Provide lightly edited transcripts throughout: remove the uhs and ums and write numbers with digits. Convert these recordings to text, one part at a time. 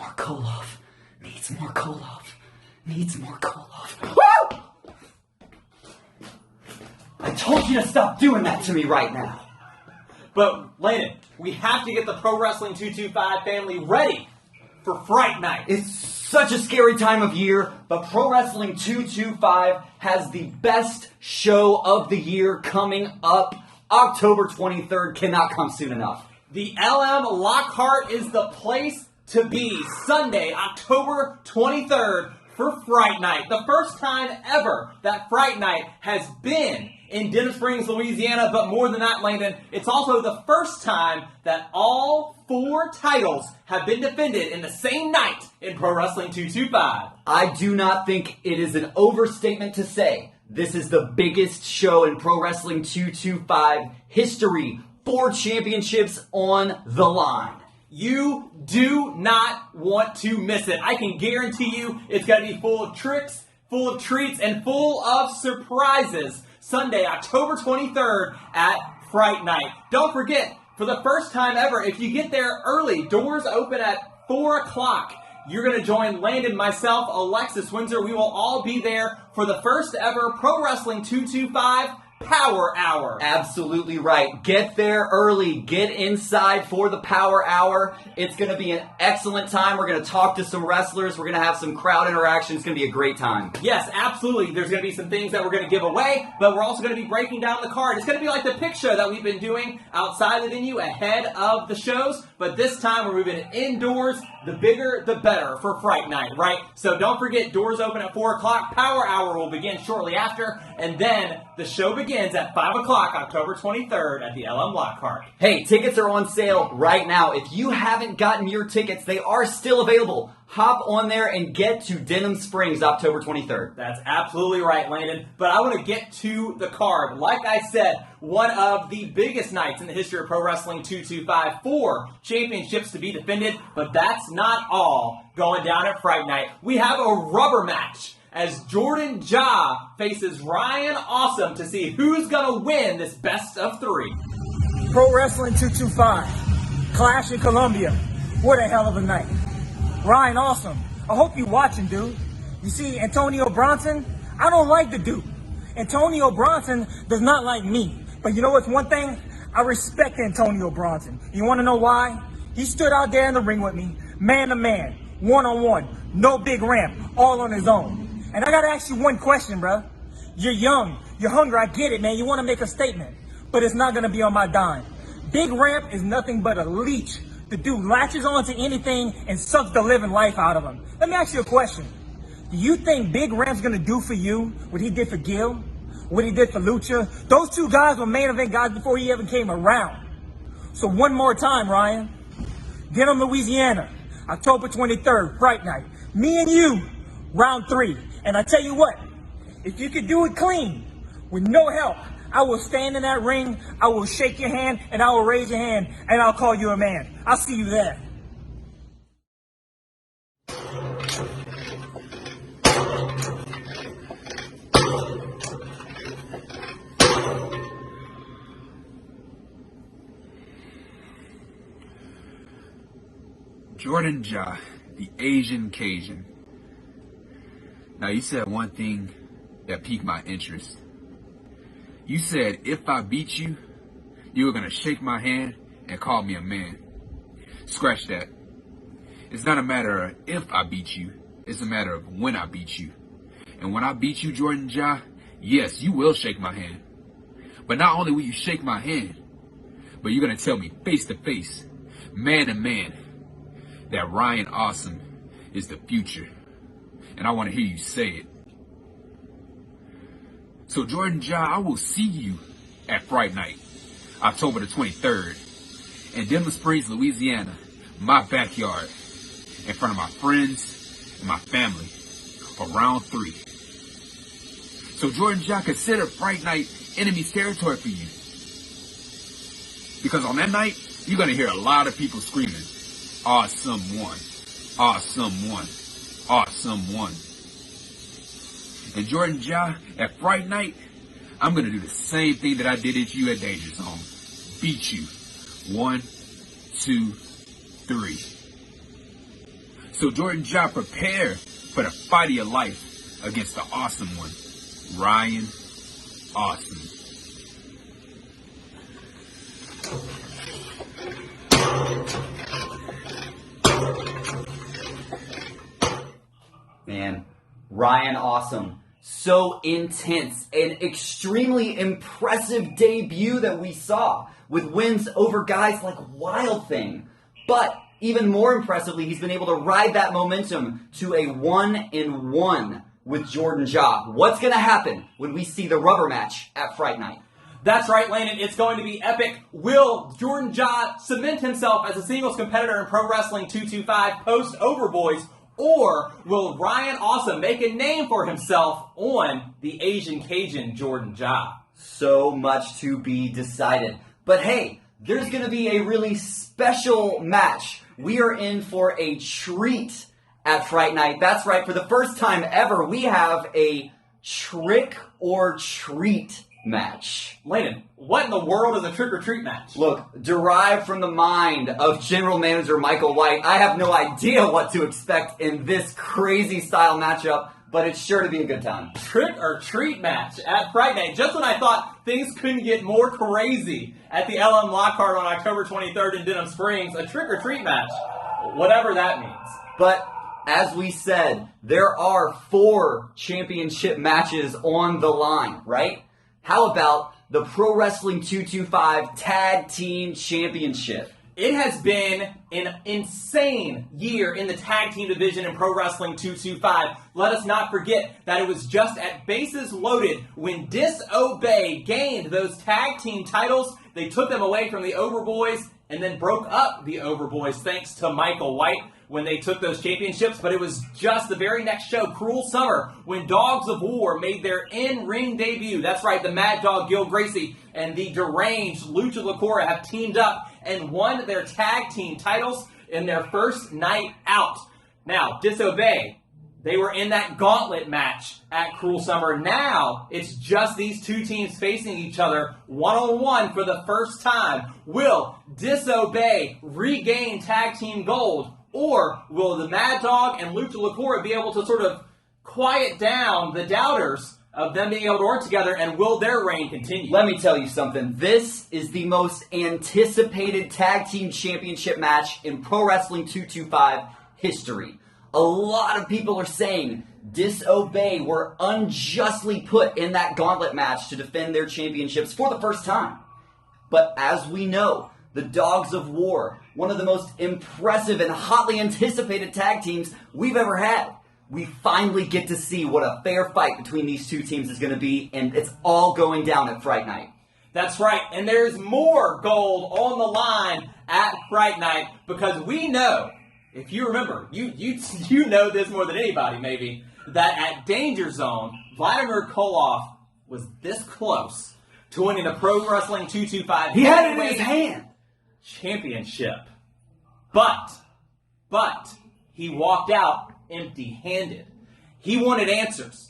more Koloff. Needs more Koloff. Needs more Koloff. Woo! I told you to stop doing that to me right now. But, Landon, we have to get the Pro Wrestling 225 family ready for Fright Night. It's such a scary time of year, but Pro Wrestling 225 has the best show of the year coming up. October 23rd cannot come soon enough. The LM Lockhart is the place to be. Sunday, October 23rd for Fright Night. The first time ever that Fright Night has been in Denham Springs, Louisiana, but more than that, Landon, it's also the first time that all 4 titles have been defended in the same night in Pro Wrestling 225. I do not think it is an overstatement to say this is the biggest show in Pro Wrestling 225 history. 4 championships on the line. You do not want to miss it. I can guarantee you it's going to be full of tricks, full of treats, and full of surprises. Sunday, October 23rd at Fright Night. Don't forget, for the first time ever, if you get there early, doors open at 4 o'clock. You're going to join Landon, myself, Alexis Windsor. We will all be there for the first ever Pro Wrestling 225 Power Hour. Absolutely right. Get there early. Get inside for the Power Hour. It's going to be an excellent time. We're going to talk to some wrestlers. We're going to have some crowd interaction. It's going to be a great time. Yes, absolutely. There's going to be some things that we're going to give away, but we're also going to be breaking down the card. It's going to be like the pick show that we've been doing outside the venue ahead of the shows, but this time we're moving it indoors. The bigger, the better for Fright Night, right? So don't forget, doors open at 4 o'clock. Power Hour will begin shortly after, and then the show begins at 5 o'clock, October 23rd at the LM Lockhart. Hey, tickets are on sale right now. If you haven't gotten your tickets, they are still available. Hop on there and get to Denham Springs, October 23rd. That's absolutely right, Landon. But I want to get to the card. Like I said, one of the biggest nights in the history of Pro Wrestling 225. 4 championships to be defended, but that's not all going down at Fright Night. We have a rubber match as Jordan Ja faces Ryan Awesome to see who's going to win this best of 3. Pro Wrestling 225. Clash in Columbia. What a hell of a night. Ryan Awesome. I hope you're watching, dude. You see, Antonio Bronson, I don't like the dude. Antonio Bronson does not like me. But you know what's one thing? I respect Antonio Bronson. You want to know why? He stood out there in the ring with me, man to man, one-on-one, no big ramp, all on his own. And I got to ask you one question, bro. You're young. You're hungry. I get it, man. You want to make a statement. But it's not going to be on my dime. Big ramp is nothing but a leech. The dude latches onto anything and sucks the living life out of him. Let me ask you a question. Do you think Big Ramp's going to do for you what he did for Gil? What he did for Lucha? Those 2 guys were main event guys before he even came around. So one more time, Ryan. Denham, Louisiana. October 23rd, Fright Night. Me and you, round 3. And I tell you what, if you could do it clean, with no help, I will stand in that ring, I will shake your hand, and I will raise your hand, and I'll call you a man. I'll see you there. Jordan Ja, the Asian Cajun. Now, you said one thing that piqued my interest. You said if I beat you, you were going to shake my hand and call me a man. Scratch that. It's not a matter of if I beat you. It's a matter of when I beat you. And when I beat you, Jordan Ja, yes, you will shake my hand. But not only will you shake my hand, but you're going to tell me face to face, man to man, that Ryan Awesome is the future. And I want to hear you say it. So Jordan Ja, I will see you at Fright Night, October the 23rd, in Denham Springs, Louisiana, my backyard, in front of my friends and my family, for round 3. So Jordan Ja, consider Fright Night enemy's territory for you. Because on that night, you're going to hear a lot of people screaming, Awesome one, Awesome one, Awesome one. And Jordan Ja, at Fright Night, I'm going to do the same thing that I did at you at Danger Zone. Beat you. 1, 2, 3. So Jordan Ja, prepare for the fight of your life against the awesome one, Ryan Awesome. Man, Ryan Awesome. So intense. An extremely impressive debut that we saw with wins over guys like Wild Thing. But even more impressively, he's been able to ride that momentum to a 1-1 with Jordan Ja. What's going to happen when we see the rubber match at Fright Night? That's right, Landon. It's going to be epic. Will Jordan Ja cement himself as a singles competitor in Pro Wrestling 225 post-Overboys? Or will Ryan Awesome make a name for himself on the Asian Cajun Jordan Ja? So much to be decided. But hey, there's going to be a really special match. We are in for a treat at Fright Night. That's right, for the first time ever, we have a trick or treat match. Landon, what in the world is a trick or treat match? Look, derived from the mind of General Manager Michael White, I have no idea what to expect in this crazy style matchup, but it's sure to be a good time. Trick or treat match at Fright Night. Just when I thought things couldn't get more crazy at the LM Lockhart on October 23rd in Denham Springs, a trick or treat match, whatever that means. But as we said, there are 4 championship matches on the line, right? How about the Pro Wrestling 225 Tag Team Championship? It has been an insane year in the tag team division in Pro Wrestling 225. Let us not forget that it was just at bases loaded when Disobey gained those tag team titles. They took them away from the Overboys and then broke up the Overboys thanks to Michael White when they took those championships. But it was just the very next show, Cruel Summer, when Dogs of War made their in-ring debut. That's right, the Mad Dog Gil Gracie and the deranged Lucha Lacora have teamed up and won their tag team titles in their first night out. Now, Disobey, they were in that gauntlet match at Cruel Summer. Now, it's just these two teams facing each other one-on-one for the first time. Will Disobey regain tag team gold? Or will the Mad Dog and Lucha Lacora be able to sort of quiet down the doubters of them being able to work together, and will their reign continue? Let me tell you something. This is the most anticipated tag team championship match in Pro Wrestling 225 history. A lot of people are saying Disobey were unjustly put in that gauntlet match to defend their championships for the first time. But as we know, the Dogs of War, one of the most impressive and hotly anticipated tag teams we've ever had. We finally get to see what a fair fight between these two teams is going to be, and it's all going down at Fright Night. That's right, and there's more gold on the line at Fright Night, because we know, if you remember, you know this more than anybody maybe, that at Danger Zone, Vladimir Koloff was this close to winning the Pro Wrestling 225 He had it in his hand. Championship. But he walked out empty-handed. He wanted answers.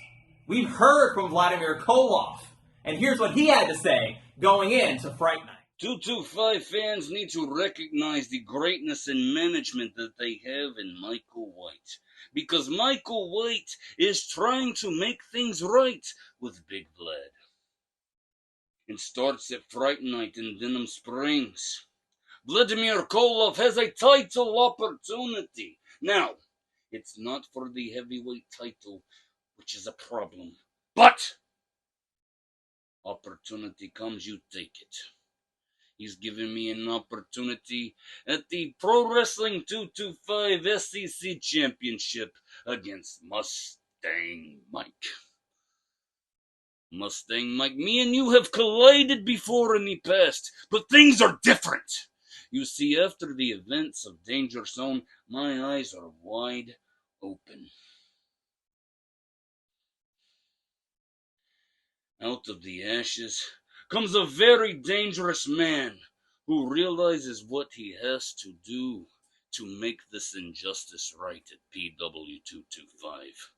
We've heard from Vladimir Koloff, and here's what he had to say going into Fright Night. 225 fans need to recognize the greatness and management that they have in Michael White. Because Michael White is trying to make things right with Big Vlad. It starts at Fright Night in Denham Springs. Vladimir Koloff has a title opportunity. Now, it's not for the heavyweight title, which is a problem. But opportunity comes, you take it. He's given me an opportunity at the Pro Wrestling 225 SEC Championship against Mustang Mike. Mustang Mike, me and you have collided before in the past, but things are different. You see, after the events of Danger Zone, my eyes are wide open. Out of the ashes comes a very dangerous man who realizes what he has to do to make this injustice right at PW225.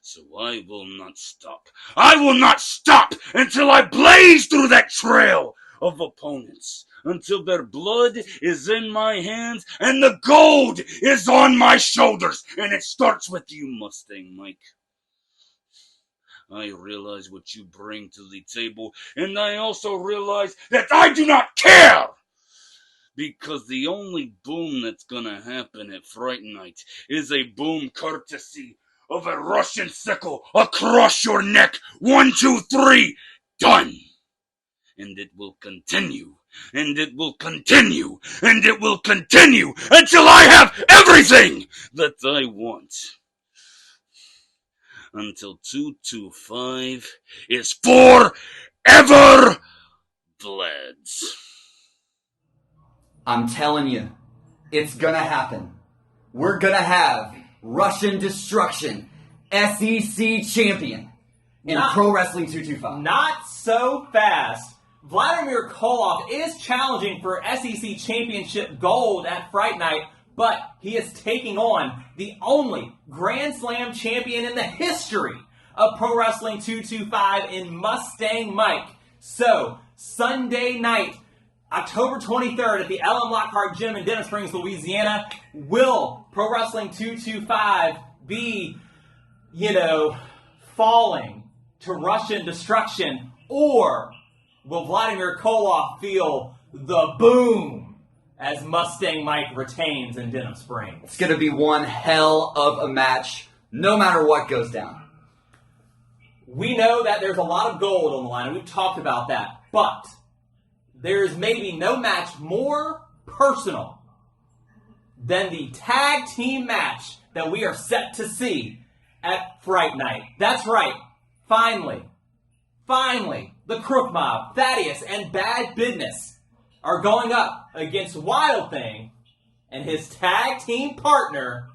So I will not stop. I will not stop until I blaze through that trail of opponents until their blood is in my hands and the gold is on my shoulders. And it starts with you, Mustang Mike. I realize what you bring to the table, and I also realize that I do not care! Because the only boom that's gonna happen at Fright Night is a boom courtesy of a Russian sickle across your neck. 1, 2, 3, done! And it will continue, and it will continue, and it will continue until I have everything that I want. Until 225 is forever bleds. I'm telling you, it's gonna happen. We're gonna have Russian Destruction, SEC champion in Pro Wrestling 225. Not so fast. Vladimir Koloff is challenging for SEC Championship gold at Fright Night, but he is taking on the only Grand Slam champion in the history of Pro Wrestling 225 in Mustang Mike. So, Sunday night, October 23rd at the LM Lockhart Gym in Denham Springs, Louisiana, will Pro Wrestling 225 be, falling to Russian destruction, or will Vladimir Koloff feel the boom as Mustang Mike retains in Denham Springs? It's going to be one hell of a match, no matter what goes down. We know that there's a lot of gold on the line, and we've talked about that, but there's maybe no match more personal than the tag team match that we are set to see at Fright Night. That's right. Finally, the Crook Mob, Thaddeus, and Bad Business are going up against Wild Thing and his tag team partner,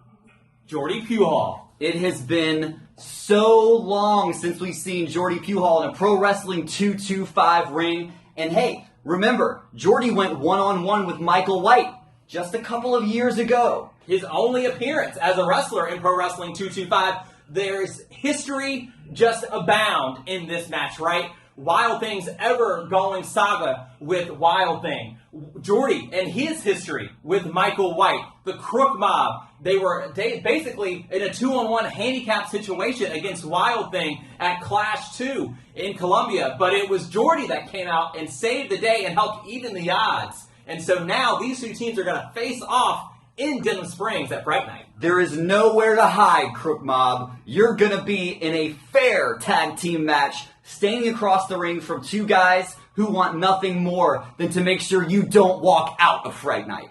Jordy Puhall. It has been so long since we've seen Jordy Puhall in a Pro Wrestling 225 ring. And hey, remember, Jordy went one-on-one with Michael White just a couple of years ago. His only appearance as a wrestler in Pro Wrestling 225. There's history just abound in this match, right? Wild Thing's ever-going saga with Wild Thing. Jordy and his history with Michael White. The Crook Mob. They were basically in a 2-on-1 handicap situation against Wild Thing at Clash 2 in Columbia. But it was Jordy that came out and saved the day and helped even the odds. And so now these two teams are going to face off in Denham Springs at Fright Night. There is nowhere to hide, Crook Mob. You're going to be in a fair tag team match, standing across the ring from two guys who want nothing more than to make sure you don't walk out of Fright Night.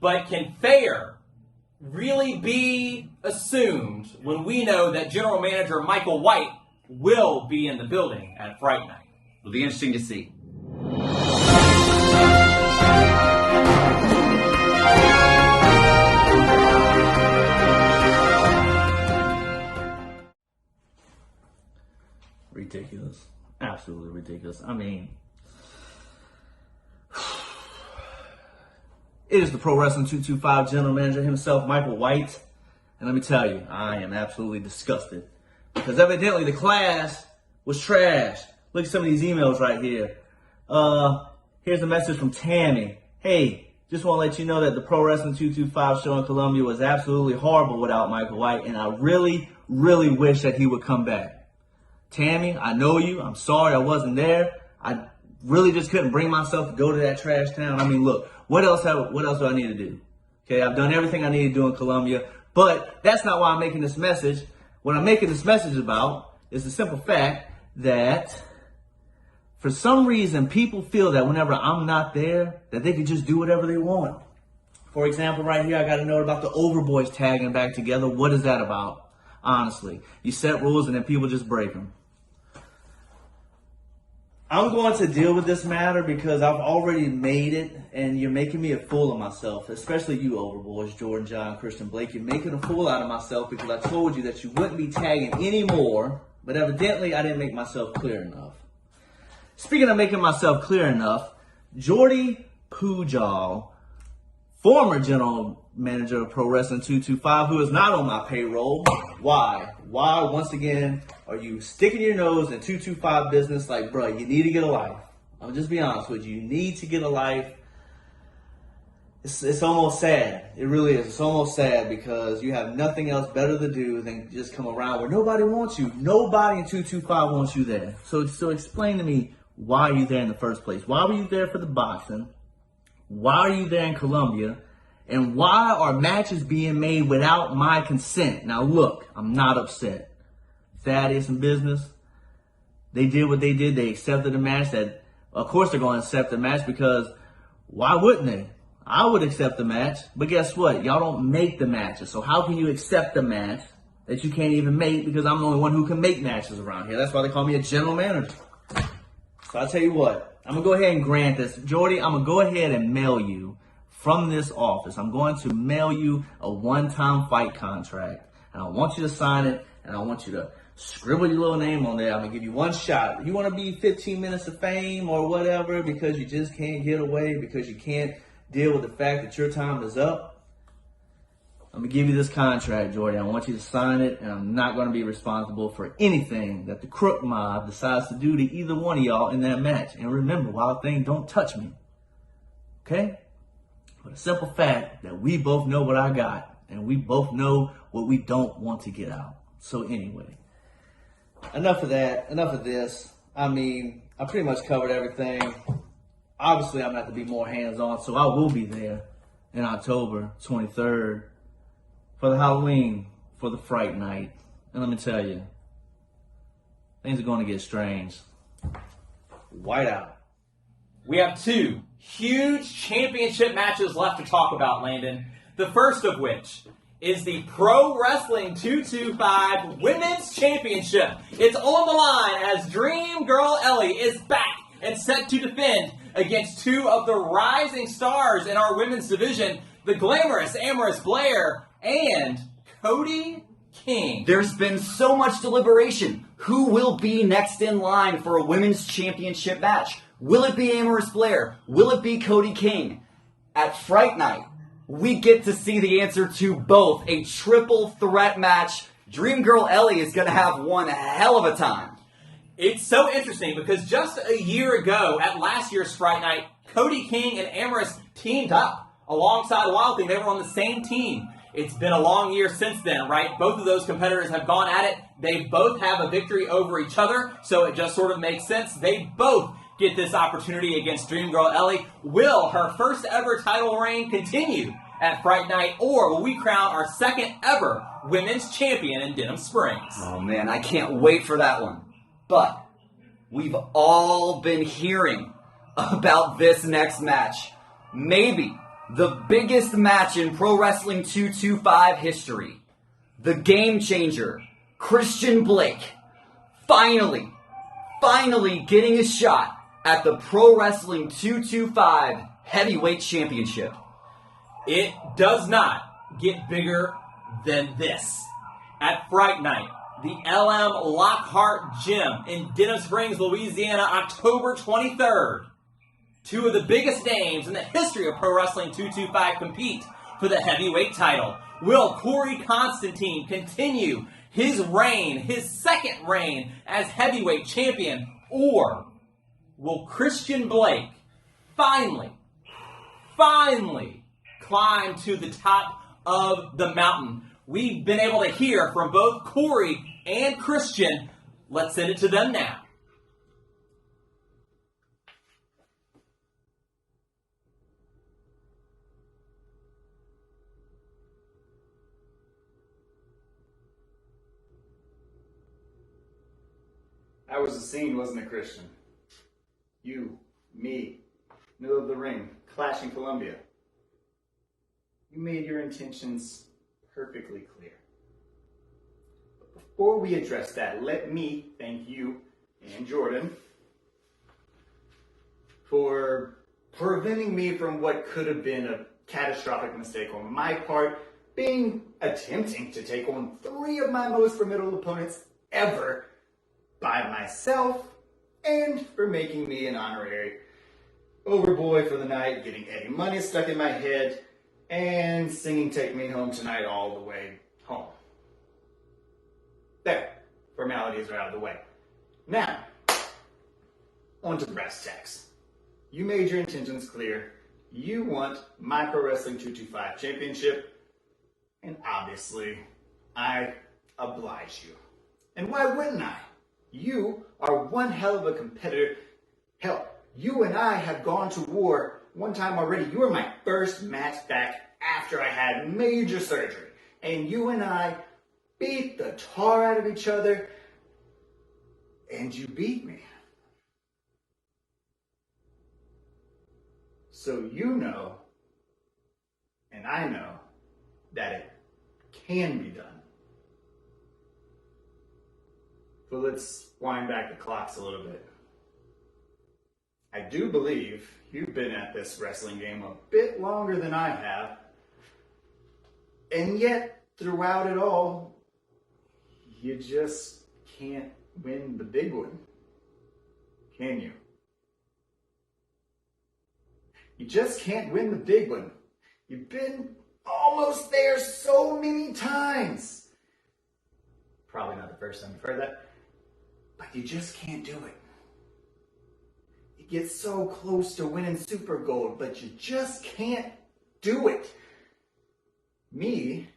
But can fair really be assumed when we know that General Manager Michael White will be in the building at Fright Night? It'll be interesting to see. Ridiculous. Absolutely ridiculous. I mean, it is the Pro Wrestling 225 general manager himself, Michael White. And let me tell you, I am absolutely disgusted. Because evidently the class was trash. Look at some of these emails right here. Here's a message from Tammy. Hey, just want to let you know that the Pro Wrestling 225 show in Columbia was absolutely horrible without Michael White. And I really, really wish that he would come back. Tammy, I know you. I'm sorry I wasn't there. I really just couldn't bring myself to go to that trash town. I mean, look, what else do I need to do? Okay, I've done everything I need to do in Columbia, but that's not why I'm making this message. What I'm making this message about is the simple fact that for some reason people feel that whenever I'm not there, that they can just do whatever they want. For example, right here, I got a note about the Overboys tagging back together. What is that about? Honestly, you set rules and then people just break them. I'm going to deal with this matter because I've already made it, and you're making me a fool of myself, especially you Overboys, Jordan, John, Christian, Blake. You're making a fool out of myself because I told you that you wouldn't be tagging anymore, but evidently I didn't make myself clear enough. Speaking of making myself clear enough, Jordy Puhall, former general manager of Pro Wrestling 225, who is not on my payroll. Why? Why, once again, are you sticking your nose in 225 business like, bruh, you need to get a life? I'll just be honest with you. You need to get a life. It's almost sad. It really is. It's almost sad because you have nothing else better to do than just come around where nobody wants you. Nobody in 225 wants you there. So explain to me, why are you there in the first place? Why were you there for the boxing? Why are you there in Columbia? And why are matches being made without my consent? Now look, I'm not upset. Thaddeus and business, they did what they did. They accepted the match. That, of course they're going to accept the match because why wouldn't they? I would accept the match, but guess what? Y'all don't make the matches. So how can you accept the match that you can't even make because I'm the only one who can make matches around here? That's why they call me a general manager. So I'll tell you what. I'm going to go ahead and grant this. Jordy, I'm going to go ahead and mail you from this office. I'm going to mail you a one-time fight contract. And I want you to sign it, and I want you to scribble your little name on there. I'm going to give you one shot. If you want to be 15 minutes of fame or whatever because you just can't get away, because you can't deal with the fact that your time is up, I'm going to give you this contract, Jordy. I want you to sign it, and I'm not going to be responsible for anything that the crook mob decides to do to either one of y'all in that match. And remember, Wild Thing, don't touch me. Okay? But a simple fact that we both know what I got, and we both know what we don't want to get out. So anyway, enough of that. Enough of this. I mean, I pretty much covered everything. Obviously, I'm going to have to be more hands-on, so I will be there in October 23rd for the Halloween, for the Fright Night. And let me tell you, things are going to get strange. White out. We have two huge championship matches left to talk about, Landon. The first of which is the Pro Wrestling 225 Women's Championship. It's on the line as Dream Girl Ellie is back and set to defend against two of the rising stars in our women's division, the glamorous Amaris Blair and Cody King. There's been so much deliberation. Who will be next in line for a women's championship match? Will it be Amaris Blair? Will it be Cody King? At Fright Night, we get to see the answer to both. A triple threat match. Dream Girl Ellie is going to have one hell of a time. It's so interesting because just a year ago at last year's Fright Night, Cody King and Amaris teamed up alongside Wild Thing. They were on the same team. It's been a long year since then, right? Both of those competitors have gone at it. They both have a victory over each other, so it just sort of makes sense. They both get this opportunity against Dream Girl Ellie. Will her first ever title reign continue at Fright Night, or will we crown our second ever women's champion in Denham Springs? Oh man, I can't wait for that one. But we've all been hearing about this next match. Maybe the biggest match in Pro Wrestling 225 history. The game changer, Christian Blake, finally getting a shot at the Pro Wrestling 225 Heavyweight Championship. It does not get bigger than this. At Fright Night, the LM Lockhart Gym in Denham Springs, Louisiana, October 23rd. Two of the biggest names in the history of Pro Wrestling 225 compete for the heavyweight title. Will Corey Constantine continue his reign, his second reign as heavyweight champion? Or will Christian Blake finally climb to the top of the mountain? We've been able to hear from both Corey and Christian. Let's send it to them now. That was the scene, wasn't it, Christian? You, me, middle of the ring, clash in Columbia. You made your intentions perfectly clear. But before we address that, let me thank you and Jordan for preventing me from what could have been a catastrophic mistake on my part, attempting to take on three of my most formidable opponents ever by myself, and for making me an honorary overboy for the night, getting Eddie Money stuck in my head, and singing Take Me Home Tonight all the way home. There, formalities are out of the way. Now, on to brass tacks. you made your intentions clear. You want my Pro Wrestling 225 championship, and obviously, I oblige you. And why wouldn't I? You are one hell of a competitor. Hell, you and I have gone to war one time already. You were my first match back after I had major surgery. And you and I beat the tar out of each other, and you beat me. So you know, and I know, that it can be done. But let's wind back the clocks a little bit. I do believe you've been at this wrestling game a bit longer than I have. And yet, throughout it all, you just can't win the big one. Can you? You just can't win the big one. You've been almost there so many times. Probably not the first time you've heard that, but you just can't do it. You get so close to winning Super Gold, but you just can't do it. Me,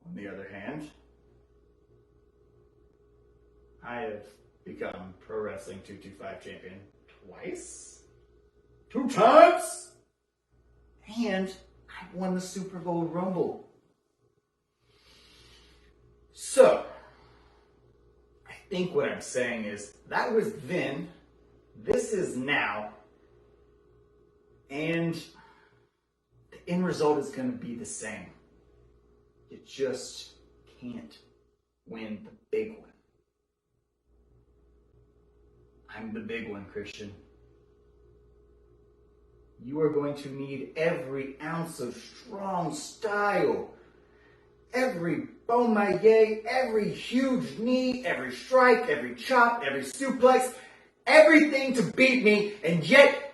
on the other hand, I have become Pro Wrestling 225 champion twice. 2 times? And I won the Super Bowl Rumble. So, I think what I'm saying is, that was then, this is now, and the end result is going to be the same. You just can't win the big one. I'm the big one, Christian. You are going to need every ounce of strong style, every bon maillet, every huge knee, every strike, every chop, every suplex, everything to beat me, and yet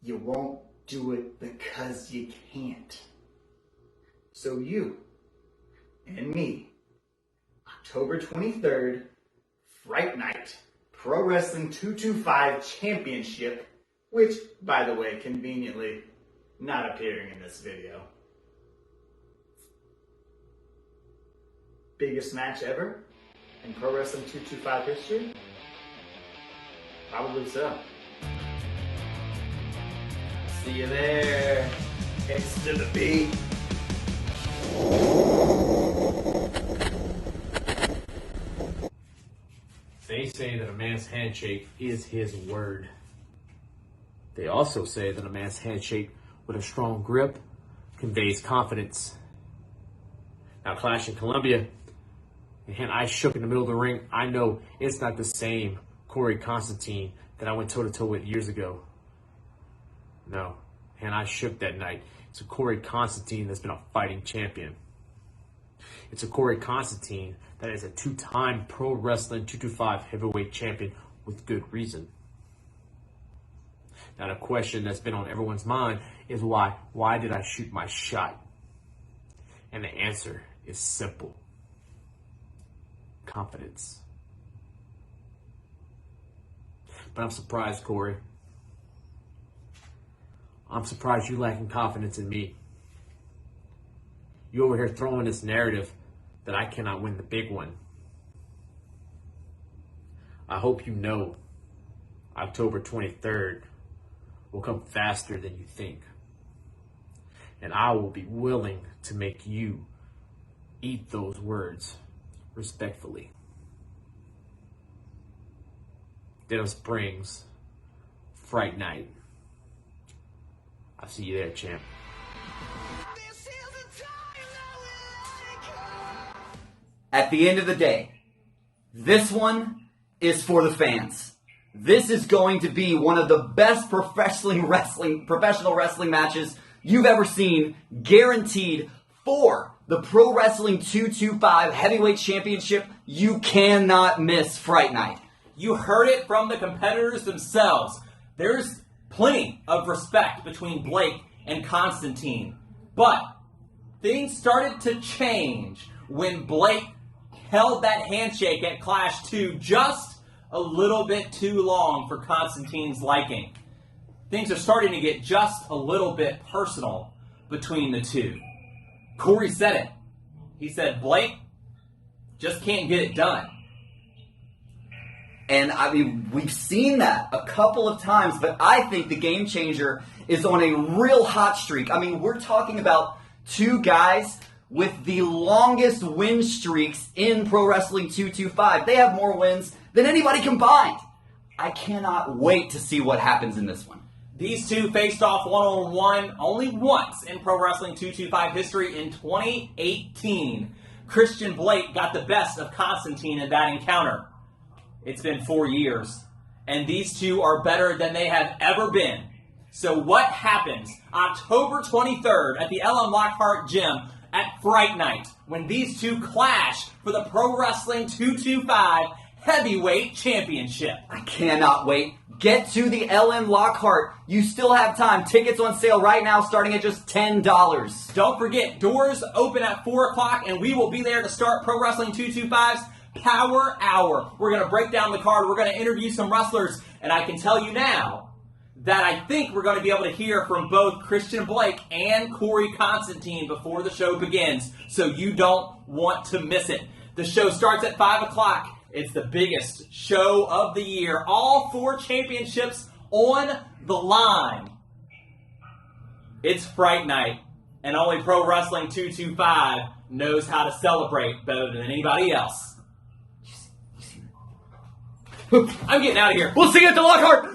you won't do it because you can't. So you and me, October 23rd, Fright Night, Pro Wrestling 225 Championship, which, by the way, conveniently not appearing in this video. Biggest match ever in Pro Wrestling 225 history? Probably so. See you there. It's to the beat. They say that a man's handshake is his word. They also say that a man's handshake with a strong grip conveys confidence. Now, Clash in Columbia, the hand I shook in the middle of the ring, I know it's not the same Corey Constantine that I went toe-to-toe with years ago. No, the hand I shook that night, it's a Corey Constantine that's been a fighting champion. It's a Corey Constantine that is a 2-time Pro Wrestling 225 heavyweight champion with good reason. Now, the question that's been on everyone's mind is why? Why did I shoot my shot? And the answer is simple. Confidence. But I'm surprised, Corey. I'm surprised you're lacking confidence in me. You over here throwing this narrative that I cannot win the big one. I hope you know October 23rd will come faster than you think. And I will be willing to make you eat those words respectfully. Denham Springs, Fright Night. I'll see you there, champ. At the end of the day, this one is for the fans. This is going to be one of the best professional wrestling matches you've ever seen, guaranteed for the Pro Wrestling 225 Heavyweight Championship. You cannot miss Fright Night. You heard it from the competitors themselves. There's plenty of respect between Blake and Constantine. But things started to change when Blake held that handshake at Clash 2 just a little bit too long for Constantine's liking. Things are starting to get just a little bit personal between the two. Corey said it. He said, Blake just can't get it done. And I mean, we've seen that a couple of times, but I think the game changer is on a real hot streak. I mean, we're talking about two guys with the longest win streaks in Pro Wrestling 225. They have more wins than anybody combined. I cannot wait to see what happens in this one. These two faced off one-on-one only once in Pro Wrestling 225 history in 2018. Christian Blake got the best of Constantine in that encounter. It's been 4 years, and these two are better than they have ever been. So what happens October 23rd at the LM Lockhart Gym at Fright Night when these two clash for the Pro Wrestling 225 Heavyweight Championship? I cannot wait. Get to the LM Lockhart. You still have time. Tickets on sale right now starting at just $10. Don't forget, doors open at 4 o'clock, and we will be there to start Pro Wrestling 225's Power Hour. We're going to break down the card. We're going to interview some wrestlers, and I can tell you now that I think we're going to be able to hear from both Christian Blake and Corey Constantine before the show begins, so you don't want to miss it. The show starts at 5 o'clock. It's the biggest show of the year. All 4 championships on the line. It's Fright Night, and only Pro Wrestling 225 knows how to celebrate better than anybody else. I'm getting out of here. We'll see you at the Lockhart.